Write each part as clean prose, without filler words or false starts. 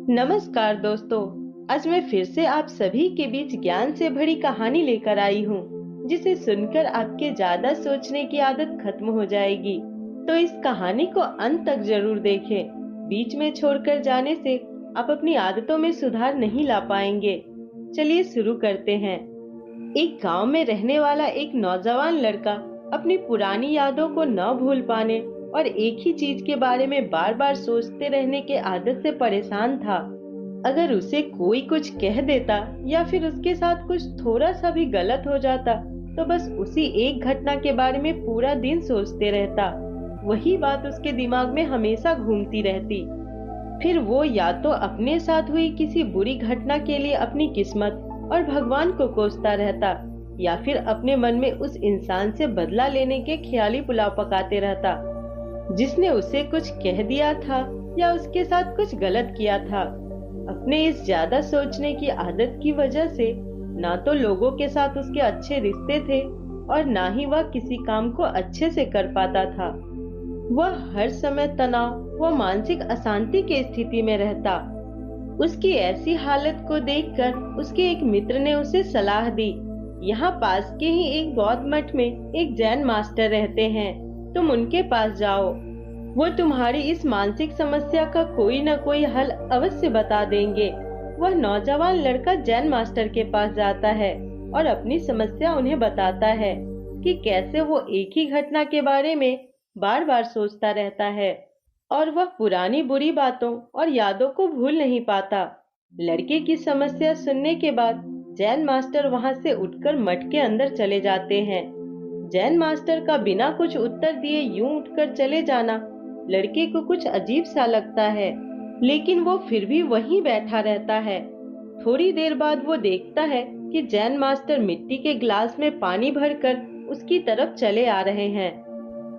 नमस्कार दोस्तों। आज मैं फिर से आप सभी के बीच ज्ञान से भरी कहानी लेकर आई हूँ, जिसे सुनकर आपके ज्यादा सोचने की आदत खत्म हो जाएगी। तो इस कहानी को अंत तक जरूर देखें। बीच में छोड़कर जाने से आप अपनी आदतों में सुधार नहीं ला पाएंगे। चलिए शुरू करते हैं। एक गांव में रहने वाला एक नौजवान लड़का अपनी पुरानी यादों को न भूल पाने और एक ही चीज के बारे में बार बार सोचते रहने के आदत से परेशान था। अगर उसे कोई कुछ कह देता या फिर उसके साथ कुछ थोड़ा सा भी गलत हो जाता तो बस उसी एक घटना के बारे में पूरा दिन सोचते रहता। वही बात उसके दिमाग में हमेशा घूमती रहती। फिर वो या तो अपने साथ हुई किसी बुरी घटना के लिए अपनी किस्मत और भगवान को कोसता रहता, या फिर अपने मन में उस इंसान से बदला लेने के ख्याली पुलाव पकाते रहता जिसने उसे कुछ कह दिया था या उसके साथ कुछ गलत किया था। अपने इस ज्यादा सोचने की आदत की वजह से ना तो लोगों के साथ उसके अच्छे रिश्ते थे और ना ही वह किसी काम को अच्छे से कर पाता था। वह हर समय तनाव व मानसिक अशांति की स्थिति में रहता। उसकी ऐसी हालत को देखकर उसके एक मित्र ने उसे सलाह दी, यहाँ पास के ही एक बौद्ध मठ में एक जैन मास्टर रहते हैं, तुम उनके पास जाओ। वो तुम्हारी इस मानसिक समस्या का कोई न कोई हल अवश्य बता देंगे। वह नौजवान लड़का जैन मास्टर के पास जाता है और अपनी समस्या उन्हें बताता है कि कैसे वो एक ही घटना के बारे में बार बार सोचता रहता है और वह पुरानी बुरी बातों और यादों को भूल नहीं पाता। लड़के की समस्या सुनने के बाद जैन मास्टर वहां से उठकर मठ के अंदर चले जाते हैं। जैन मास्टर का बिना कुछ उत्तर दिए यूं उठकर चले जाना लड़के को कुछ अजीब सा लगता है, लेकिन वो फिर भी वहीं बैठा रहता है। थोड़ी देर बाद वो देखता है कि जैन मास्टर मिट्टी के गिलास में पानी भरकर उसकी तरफ चले आ रहे हैं।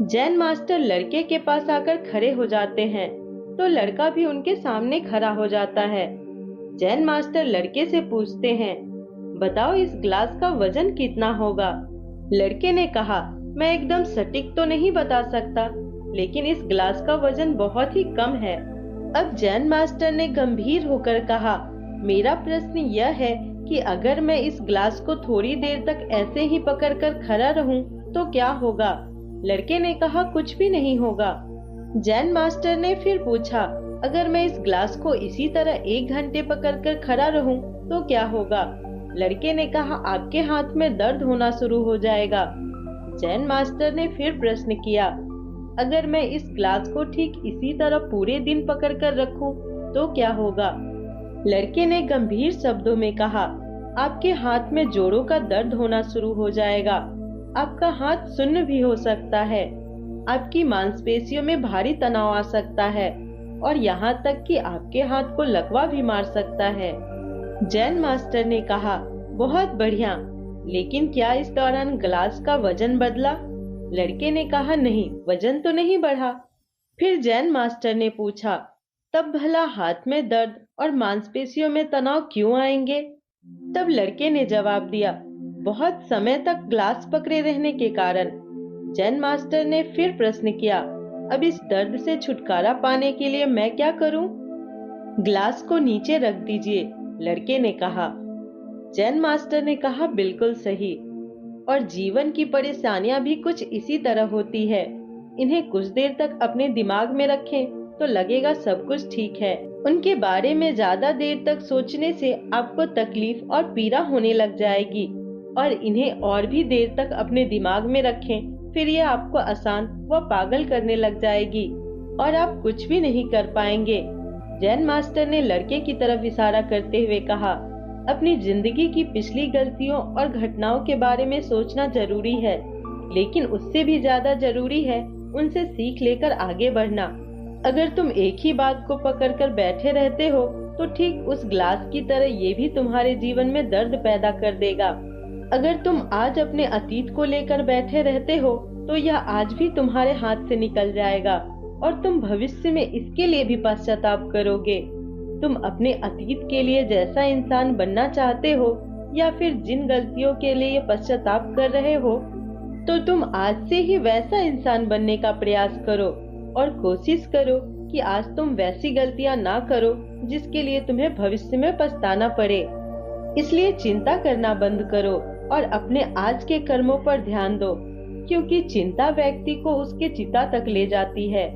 जैन मास्टर लड़के के पास आकर खड़े हो जाते हैं तो लड़का भी उनके सामने खड़ा हो जाता है। जैन मास्टर लड़के से पूछते हैं, बताओ इस गिलास का वजन कितना होगा? लड़के ने कहा, मैं एकदम सटीक तो नहीं बता सकता, लेकिन इस गिलास का वजन बहुत ही कम है। अब जैन मास्टर ने गंभीर होकर कहा, मेरा प्रश्न यह है कि अगर मैं इस गिलास को थोड़ी देर तक ऐसे ही पकड़कर खड़ा रहूं तो क्या होगा? लड़के ने कहा, कुछ भी नहीं होगा। जैन मास्टर ने फिर पूछा, अगर मैं इस गिलास को इसी तरह 1 घंटे पकड़कर खड़ा रहूं तो क्या होगा? लड़के ने कहा, आपके हाथ में दर्द होना शुरू हो जाएगा। जैन मास्टर ने फिर प्रश्न किया, अगर मैं इस ग्लास को ठीक इसी तरह पूरे दिन पकड़कर रखूं तो क्या होगा? लड़के ने गंभीर शब्दों में कहा, आपके हाथ में जोड़ों का दर्द होना शुरू हो जाएगा। आपका हाथ सुन्न भी हो सकता है। आपकी मांसपेशियों में भारी तनाव आ सकता है और यहाँ तक कि आपके हाथ को लकवा भी मार सकता है। जैन मास्टर ने कहा, बहुत बढ़िया, लेकिन क्या इस दौरान गिलास का वजन बदला? लड़के ने कहा, नहीं, वजन तो नहीं बढ़ा। फिर जैन मास्टर ने पूछा, तब भला हाथ में दर्द और मांसपेशियों में तनाव क्यों आएंगे? तब लड़के ने जवाब दिया, बहुत समय तक गिलास पकड़े रहने के कारण। जैन मास्टर ने फिर प्रश्न किया, अब इस दर्द से छुटकारा पाने के लिए मैं क्या करूं? गिलास को नीचे रख दीजिए, लड़के ने कहा। जैन मास्टर ने कहा, बिल्कुल सही। और जीवन की परेशानियां भी कुछ इसी तरह होती है। इन्हें कुछ देर तक अपने दिमाग में रखें तो लगेगा सब कुछ ठीक है। उनके बारे में ज्यादा देर तक सोचने से आपको तकलीफ और पीड़ा होने लग जाएगी, और इन्हें और भी देर तक अपने दिमाग में रखें फिर ये आपको अशांत व पागल करने लग जाएगी और आप कुछ भी नहीं कर पाएंगे। जैन मास्टर ने लड़के की तरफ इशारा करते हुए कहा, अपनी जिंदगी की पिछली गलतियों और घटनाओं के बारे में सोचना जरूरी है, लेकिन उससे भी ज्यादा जरूरी है उनसे सीख लेकर आगे बढ़ना। अगर तुम एक ही बात को पकड़कर बैठे रहते हो तो ठीक उस ग्लास की तरह ये भी तुम्हारे जीवन में दर्द पैदा कर देगा। अगर तुम आज अपने अतीत को लेकर बैठे रहते हो तो यह आज भी तुम्हारे हाथ से निकल जाएगा और तुम भविष्य में इसके लिए भी पश्चाताप करोगे। तुम अपने अतीत के लिए जैसा इंसान बनना चाहते हो या फिर जिन गलतियों के लिए पश्चाताप कर रहे हो, तो तुम आज से ही वैसा इंसान बनने का प्रयास करो और कोशिश करो कि आज तुम वैसी गलतियां ना करो जिसके लिए तुम्हें भविष्य में पछताना पड़े। इसलिए चिंता करना बंद करो और अपने आज के कर्मों पर ध्यान दो, क्योंकि चिंता व्यक्ति को उसके चिता तक ले जाती है